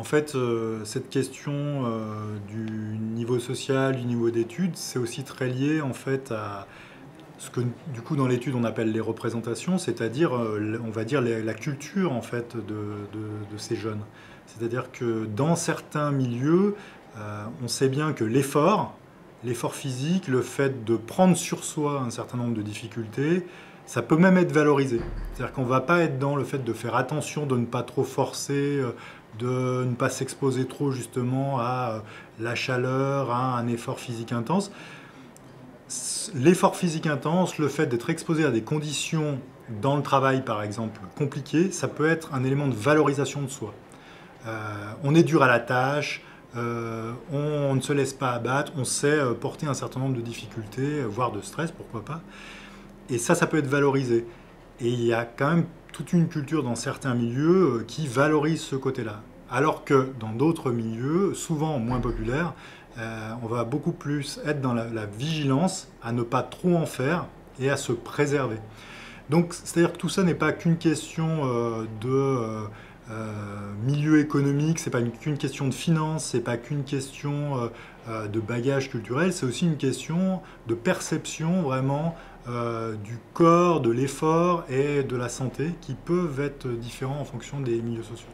En fait, cette question du niveau social, du niveau d'études, c'est aussi très lié en fait à ce que du coup dans l'étude on appelle les représentations, c'est-à-dire on va dire la culture en fait de ces jeunes. C'est-à-dire que dans certains milieux, on sait bien que l'effort physique, le fait de prendre sur soi un certain nombre de difficultés, ça peut même être valorisé. C'est-à-dire qu'on ne va pas être dans le fait de faire attention, de ne pas trop forcer, de ne pas s'exposer trop justement à la chaleur, à un effort physique intense. L'effort physique intense, le fait d'être exposé à des conditions dans le travail par exemple compliquées, ça peut être un élément de valorisation de soi. On est dur à la tâche, on ne se laisse pas abattre, on sait porter un certain nombre de difficultés, voire de stress, pourquoi pas. Et ça peut être valorisé. Et il y a quand même toute une culture dans certains milieux qui valorise ce côté-là. Alors que dans d'autres milieux, souvent moins populaires, on va beaucoup plus être dans la vigilance à ne pas trop en faire et à se préserver. Donc, c'est-à-dire que tout ça n'est pas qu'une question milieu économique, c'est pas qu'une question de finance, c'est pas qu'une question de bagage culturel, c'est aussi une question de perception vraiment du corps, de l'effort et de la santé qui peuvent être différents en fonction des milieux sociaux.